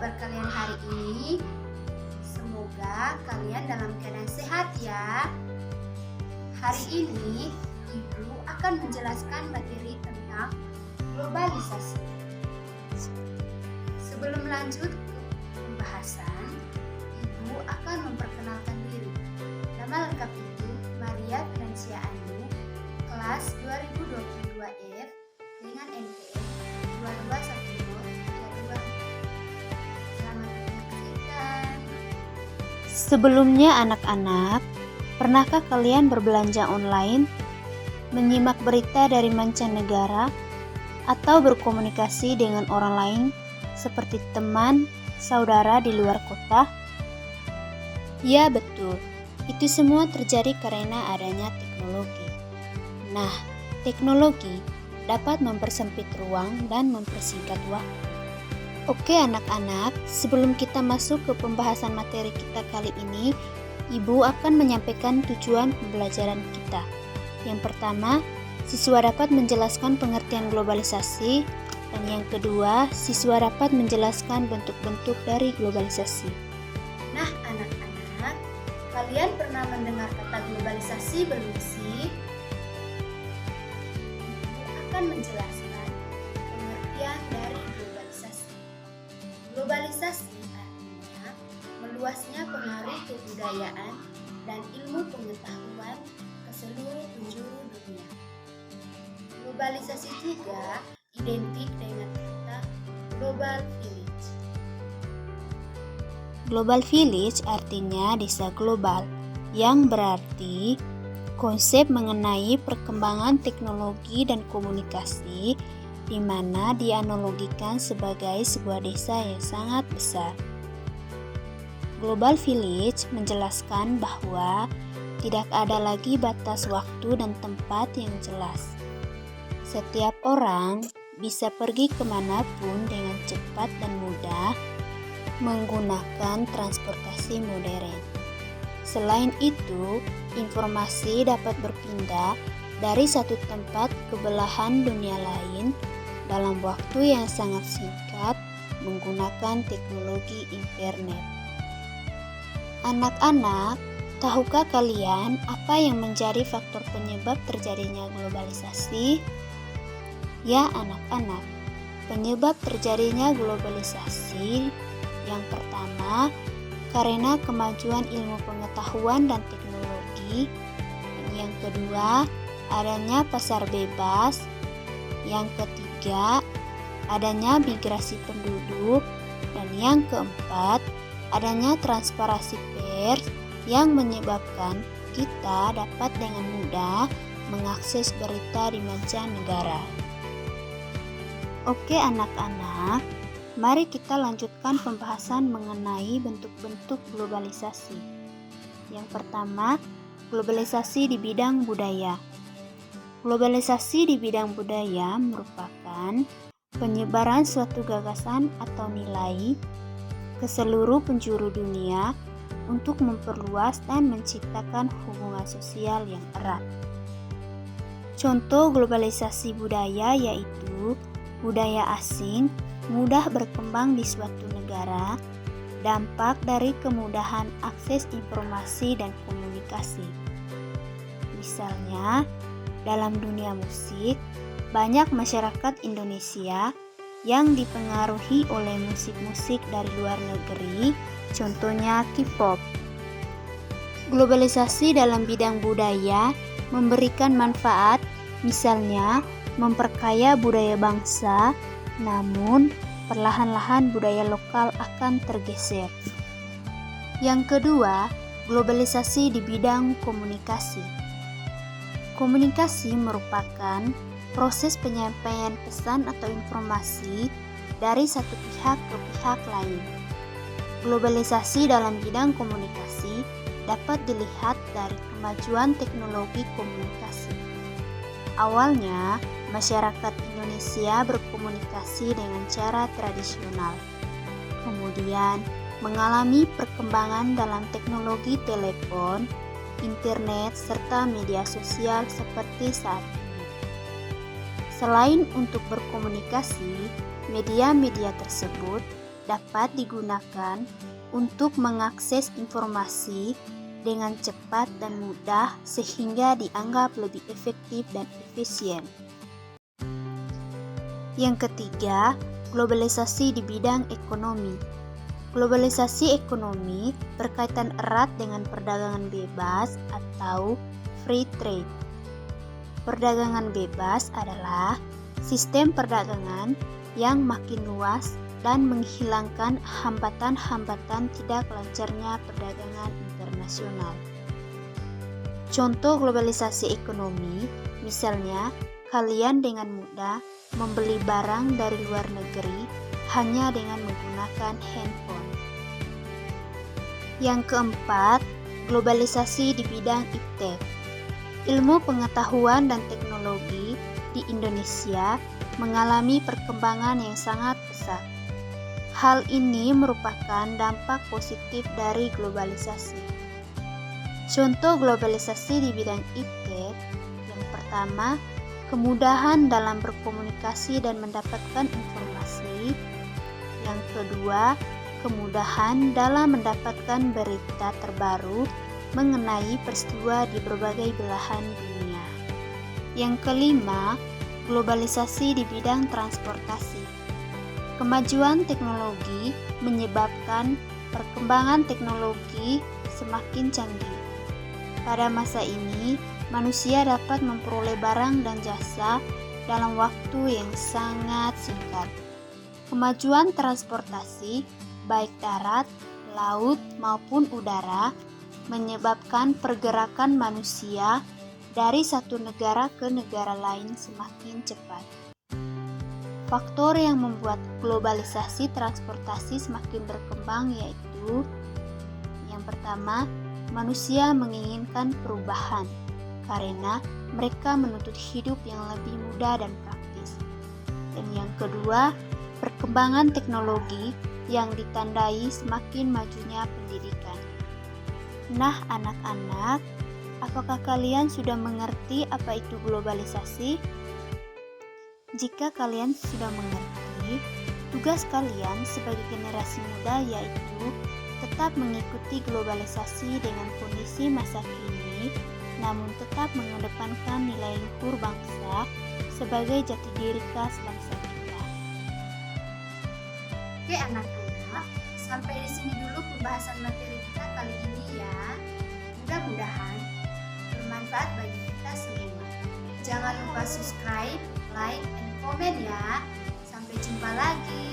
kabar kalian hari ini? Semoga kalian dalam keadaan sehat ya. Hari ini Ibu akan menjelaskan materi tentang globalisasi. Sebelum lanjut ke pembahasan, Ibu akan memperkenalkan diri. Nama lengkap Ibu Maria Finansia Anu, kelas 2022F dengan NPM 221032. Selamat menyaksikan. Sebelumnya anak-anak, pernahkah kalian berbelanja online, menyimak berita dari mancanegara, atau berkomunikasi dengan orang lain seperti teman, saudara di luar kota? Ya betul, itu semua terjadi karena adanya teknologi. Nah, teknologi dapat mempersempit ruang dan mempersingkat waktu. Oke anak-anak, sebelum kita masuk ke pembahasan materi kita kali ini, Ibu akan menyampaikan tujuan pembelajaran kita. Yang pertama, siswa dapat menjelaskan pengertian globalisasi, dan yang kedua, siswa dapat menjelaskan bentuk-bentuk dari globalisasi. Nah anak-anak, kalian pernah mendengar kata globalisasi belum sih? Ibu akan menjelaskan pengertian dari globalisasi. Globalisasi artinya meluasnya pengaruh kebudayaan dan ilmu pengetahuan ke seluruh penjuru dunia. Globalisasi juga identik dengan kata global village. Global village artinya desa global, yang berarti konsep mengenai perkembangan teknologi dan komunikasi di mana dianalogikan sebagai sebuah desa yang sangat besar. Global village menjelaskan bahwa tidak ada lagi batas waktu dan tempat yang jelas. Setiap orang bisa pergi kemanapun dengan cepat dan mudah menggunakan transportasi modern. Selain itu, informasi dapat berpindah dari satu tempat ke belahan dunia lain dalam waktu yang sangat singkat menggunakan teknologi internet. Anak-anak, tahukah kalian apa yang menjadi faktor penyebab terjadinya globalisasi? Ya anak-anak, penyebab terjadinya globalisasi yang pertama, karena kemajuan ilmu pengetahuan dan teknologi. Dan yang kedua, adanya pasar bebas. Yang ketiga, adanya migrasi penduduk. Dan yang keempat, adanya transparansi pers yang menyebabkan kita dapat dengan mudah mengakses berita di mancanegara. Oke anak-anak, mari kita lanjutkan pembahasan mengenai bentuk-bentuk globalisasi. Yang pertama, globalisasi di bidang budaya. Globalisasi di bidang budaya merupakan penyebaran suatu gagasan atau nilai ke seluruh penjuru dunia untuk memperluas dan menciptakan hubungan sosial yang erat. Contoh globalisasi budaya yaitu budaya asing mudah berkembang di suatu negara, dampak dari kemudahan akses informasi dan komunikasi. Misalnya, dalam dunia musik, banyak masyarakat Indonesia yang dipengaruhi oleh musik-musik dari luar negeri, contohnya K-pop. Globalisasi dalam bidang budaya memberikan manfaat, misalnya memperkaya budaya bangsa, namun perlahan-lahan budaya lokal akan tergeser. Yang kedua, globalisasi di bidang komunikasi. Komunikasi merupakan proses penyampaian pesan atau informasi dari satu pihak ke pihak lain. Globalisasi dalam bidang komunikasi dapat dilihat dari kemajuan teknologi komunikasi. Awalnya, masyarakat Indonesia berkomunikasi dengan cara tradisional. Kemudian, mengalami perkembangan dalam teknologi telepon, internet, serta media sosial seperti saat ini. Selain untuk berkomunikasi, media-media tersebut dapat digunakan untuk mengakses informasi dengan cepat dan mudah sehingga dianggap lebih efektif dan efisien. Yang ketiga, globalisasi di bidang ekonomi. Globalisasi ekonomi berkaitan erat dengan perdagangan bebas atau free trade. Perdagangan bebas adalah sistem perdagangan yang makin luas dan menghilangkan hambatan-hambatan tidak lancarnya perdagangan internasional. Contoh globalisasi ekonomi, misalnya kalian dengan mudah membeli barang dari luar negeri hanya dengan menggunakan handphone. Yang keempat, globalisasi di bidang iptek. Ilmu pengetahuan dan teknologi di Indonesia mengalami perkembangan yang sangat pesat. Hal ini merupakan dampak positif dari globalisasi. Contoh globalisasi di bidang iptek, yang pertama, kemudahan dalam berkomunikasi dan mendapatkan informasi. Yang kedua, kemudahan dalam mendapatkan berita terbaru mengenai peristiwa di berbagai belahan dunia. Yang kelima, globalisasi di bidang transportasi. Kemajuan teknologi menyebabkan perkembangan teknologi semakin canggih. Pada masa ini, manusia dapat memperoleh barang dan jasa dalam waktu yang sangat singkat. Kemajuan transportasi, baik darat, laut, maupun udara, menyebabkan pergerakan manusia dari satu negara ke negara lain semakin cepat. Faktor yang membuat globalisasi transportasi semakin berkembang yaitu: yang pertama, manusia menginginkan perubahan karena mereka menuntut hidup yang lebih mudah dan praktis. Dan yang kedua, perkembangan teknologi yang ditandai semakin majunya pendidikan. Nah, anak-anak, apakah kalian sudah mengerti apa itu globalisasi? Jika kalian sudah mengerti, tugas kalian sebagai generasi muda yaitu tetap mengikuti globalisasi dengan kondisi masa kini, namun tetap mengedepankan nilai luhur bangsa sebagai jati diri khas bangsa kita. Oke anak-anak, sampai di sini dulu pembahasan materi kita kali ini ya. Mudah-mudahan bermanfaat bagi kita semua. Jangan lupa subscribe, like, dan komen ya. Sampai jumpa lagi.